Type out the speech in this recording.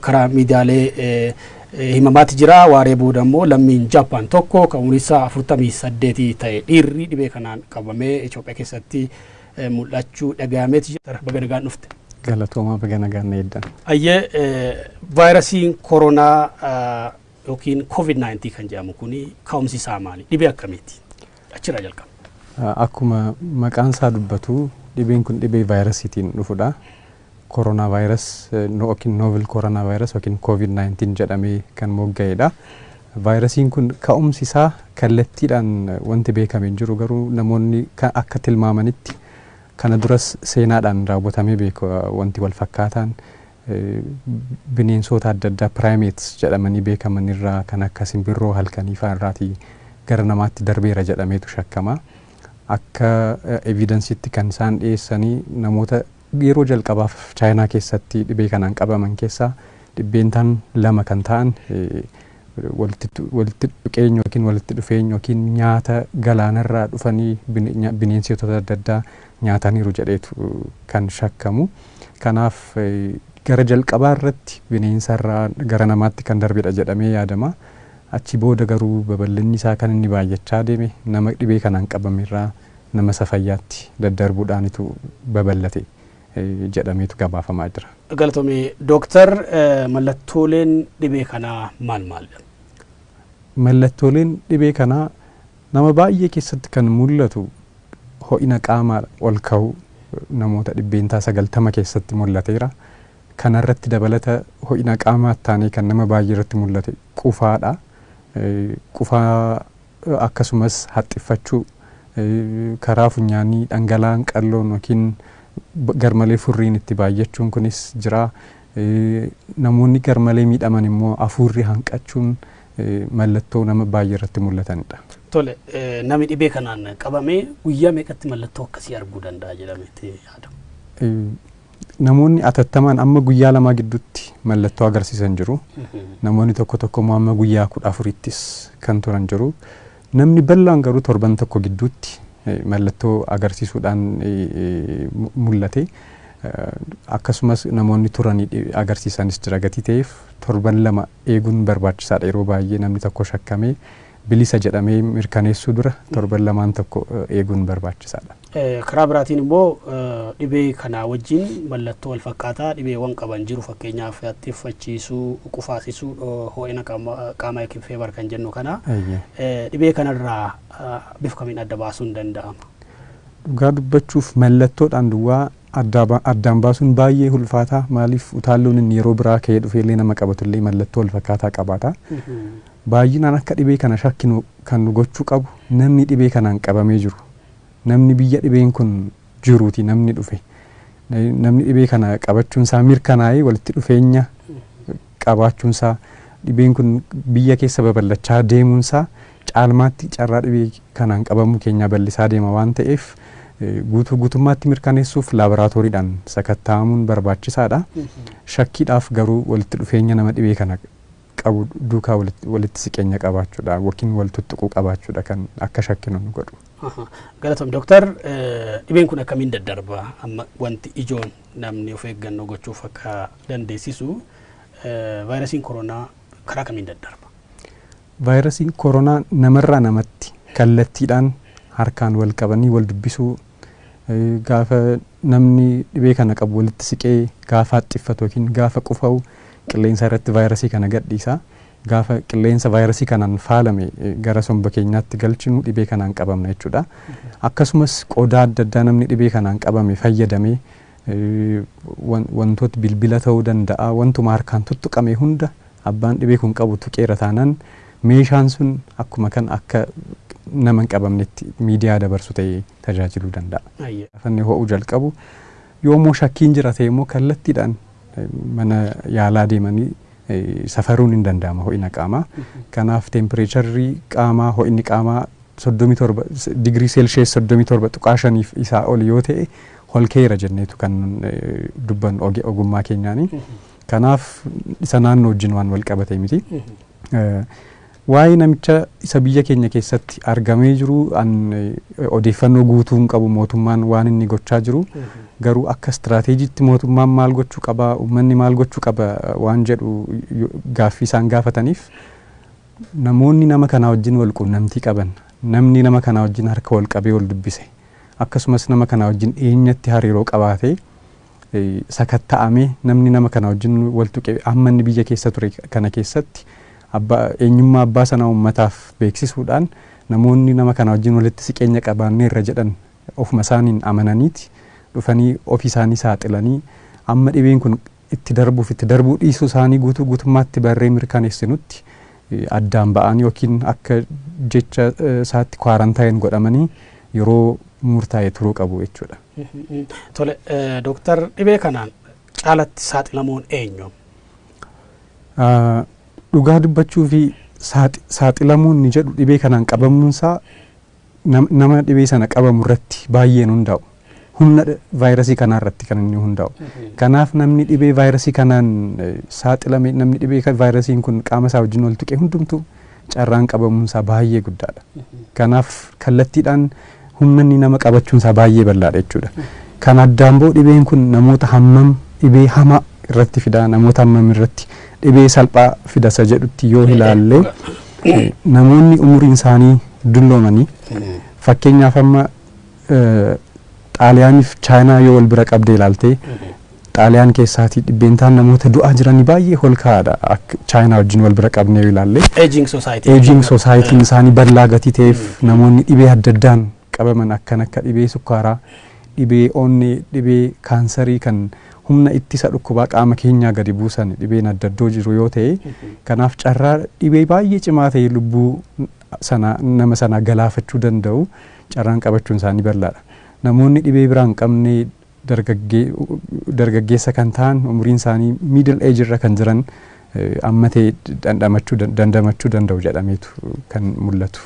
karaa miidiyaalee himamaatti jira. Waaree booda immoo lammiin Jaappaan tokko kan umriin isaa 48 ta'e dhiirri dhibee kanaan qabamee Itoophiyaa keessatti mul'achuu dhagahameeti jira. Baga nagaan dhufte. Galatoomaa baga nagaan eeddan. Ayyee vaayirasiin koronaa yookiin COVID-19 kan jedhamu kuni ka'umsi isaa maali? Dhibee akkamiiti? Achirraa jalqaba. Akkuma maqaan isaa dubbatu dhibeen kun dhibee vaayirasiitiin dhufudha. Corona virus yookiin novel corona virus yookiin COVID-19 jedhamee kan mogga'edha. Vaayirasiin kun ka'umsi isaa kallattiidhaan wanti beekamee jiru garuu namoonni akka tilmaamanitti kana duras seenaadhaan raawwatamee beeku wanti wal fakkaataan bineensota adda addaa primates jedhamanii beekaman irraa kan akka simbirroo halkanii fa'aa irraatii gara namaatti darbeera jedhameetu shakkama. Akka evidensiitti kan isaan dhiyeessanii namoota yeroo jalqabaaf Chaayinaa keessatti dhibee kanaan qabaman keessaa dhibbeentaan 2 kan ta'an walitti dhuqeenya yookiin walitti dhufeenya yookiin nyaata galaanarraa dhufanii bineensota adda addaa nyaataniiru jedheetu kan shakkamu. Kanaaf gara jalqabaa irratti bineensarraa gara namaatti kan darbedha jedhamee yaadama. Achi booda garuu babal'inni isaa kan inni baay'achaa deeme nama dhibee kanaan qabamerraa nama safayyaatti daddarbuudhaanitu babal'ate jedhameetu gabaafamaa jira. Galatoomii Dooktar mallattooleen dhibee kanaa maal? Mallattooleen dhibee kanaa nama baay'ee keessatti kan mul'atu ho'ina qaamaa ol ka'u namoota dhibbeentaa 90 keessatti mul'ateera. Kanarratti dabalata ho'ina qaamaa taanee kan nama baay'ee irratti mul'ate qufaadha. Qufaa akkasumas haxxiffachuu karaa funyaanii dhangala'aan qalloon yookiin garmalee furriin itti baay'achuun kunis jira. Namoonni garmalee miidhaman immoo afuurri hanqachuun mallattoo nama baay'ee irratti mul'atanidha. Tole namni dhibee kanaan qabamee guyyaa meeqatti mallattoo akkasii arguu danda'a jedhameeti yaadamu? Namoonni atattamaan amma guyyaa 2 gidduutti mallattoo agarsiisan jiru. Namoonni tokko immoo amma guyyaa 14ttis kan turan jiru. Namni bal'aan garuu torban tokko gidduutti mallattoo agarsiisuudhaan mul'ate. Akkasumas namoonni turanii agarsiisanis jira gatii ta'eef torban 2 eeguun barbaachisaadha. Yeroo baay'ee namni tokko shakkamee bilisa jedhamee mirkaneessuu dura torban 2 tokko eeguun barbaachisaadha. Karaa biraatiin immoo dhibee kana wajjin mallattoo wal fakkaataa dhibeewwan qaban jiru fakkeenyaaf haxxiiffachiisuu, qufaasisuu, ho'ina qaamaa yookiin feebar kan jennu kana dhibee kanarraa bifa kamiin adda baasuun danda'ama? Dhugaa dubbachuuf mallattoodhaan duwwaa addaan baasuun baay'ee ulfaataa. Maaliif utaalloon inni yeroo biraa ka'ee dhufeellee nama qabatullee mallattoo wal fakkaataa qabaata. Baay'inaan akka dhibee kana shakkinu kan nu gochuu qabu namni dhibee kanaan qabamee jiru. Namni biyya dhibeen kun jiruuti namni dhufe. Namni dhibee kana qabachuun isaa mirkanaa'ee walitti dhufeenya qabaachuun isaa dhibeen kun biyya keessa babal'achaa deemuun isaa caalmaatti carraa dhibee kanaan qabamuu keenya bal'isaa deema waan ta'eef guutummaatti mirkaneessuuf laaboraatooriidhaan sakatta'amuun barbaachisaadha. Shakkiidhaaf garuu walitti dhufeenya nama dhibee kana qabu duukaa walitti siqeenya qabaachuudha yookiin wal tuttuquu qabaachuudha kan akka shakkinu nu godhu. Galatoom Dooktar dhibeen kun akkamiin daddarba? Amma wanti ijoon namni of eeggannoo gochuuf akka dandeessisu vaayirasiin koronaa karaa kamiin daddarba? Vaayirasiin koronaa namarraa namatti kallattiidhaan harkaan wal qabanii wal dubbisuu gaafa namni dhibee kana qabu walitti siqee gaafa haxxiffatu yookiin gaafa qufa'u qilleensa irratti vaayirasii kana gadhiisa. Gaafa qilleensa vaayirasii kanaan faalame gara somba keenyaatti galchinu dhibee kanaan qabamna jechuudha. Akkasumas qodaa adda addaa namni dhibee kanaan qabame fayyadamee wantoota bilbila ta'uu danda'a wantuma harkaan tuttuqame hunda abbaan dhibee kun qabu tuqeera taanaan meeshaan sun akkuma kan akka nama hin qabamnetti miidiyaa dabarsu ta'ee tajaajiluu danda'a. Afanni ho'uu jalqabu yoommoo shakkiin jira ta'e immoo kallattiidhaan mana yaalaa deemanii safaruun hin danda'ama ho'ina qaamaa. Kanaaf tempereecharrii qaamaa ho'inni qaamaa 37 digirii seelshees 37.5 isaa ol yoo ta'e holkeera jenneetu kan dubbannu ogummaa keenyaani. Kanaaf isa naannoo wajjin waan wal qabate miti. Waa'ee namicha isa biyya keenya keessatti argamee jiru odeeffannoo guutuu hin qabu mootummaan waan inni gochaa jiru garuu akka istiraateejiitti mootummaan maal gochuu qaba uummanni maal gochuu qaba waan jedhu gaaffii isaan gaafataniif namoonni nama kana wajjin wal quunnamtii qaban namni nama kana wajjin harka wal qabee wal dubbise akkasumas nama kana wajjin eenyatti hariiroo qabaatee sakatta'amee namni nama kana wajjin wal tuqee amma inni biyya keessa ture kana keessatti eenyummaa abbaa sana uummataaf beeksisuudhaan namoonni nama kana wajjin walitti siqeenya qabaannee irra jedhan ofuma isaaniin amananiiti dhufanii ofii isaanii saaxilanii amma dhibeen kun itti darbuu dhiisuu isaanii guutummaatti barree mirkaneessinutti addaan ba'anii yookiin akka jecha isaatti kwaarantaayini godhamanii yeroo murtaa'e turuu qabu jechuudha. Tole Dooktar dhibee kanaan caalatti saaxilamuun eenyu? Dhugaa dubbachuu fi saaxilamuun ni jedhu dhibee kanaan qabamuunsaa nama dhibee sana qabamu irratti baay'een hundaa'u. Humna vaayirasii kanaa irratti kan inni hundaa'u. Kanaaf namni dhibee vaayirasii kanaan saaxilame namni dhibee vaayirasiin kun qaama isaa wajjin wal tuqee hundumtuu carraan qabamuunsaa baay'ee guddaadha. Kanaaf kallattiidhaan humna inni nama qabachuunsaa baay'ee bal'aadha jechuudha. Kan addaan ba'u dhibeen kun namoota hammam dhibee hamaa irratti fida namoota hammam irratti dhibee salphaa fidasa jedhutti yoo ilaalle namoonni umuriin isaanii dulloomanii fakkeenyaaf amma Xaaliyaaniif Chaayinaa yoo wal bira qabdee ilaalte Xaaliyaan keessaatii dhibbeentaan namoota du'aa jiranii baay'ee ol ka'aadha akka Chaayinaa wajjin wal bira qabnee yoo ilaalle aging society isaanii bal'aa gatii ta'eef namoonni dhibee adda addaan qabaman akka dhibee sukkaaraa dhibee onnee dhibee kaansarii kan humna ittisa dhukkubaa qaama keenyaa gadi buusan dhibeen adda addoo jiru yoo ta'e kanaaf carraa dhibee baay'ee cimaa ta'e lubbuu nama sana galaafachuu danda'u carraan qabachuun isaanii bal'aadha. Namoonni dhibee biraa hin qabne dargaggeessa kan ta'an umuriin isaanii middle age irra kan jiran amma ta'e dandamachuu danda'u jedhameetu kan mul'atu.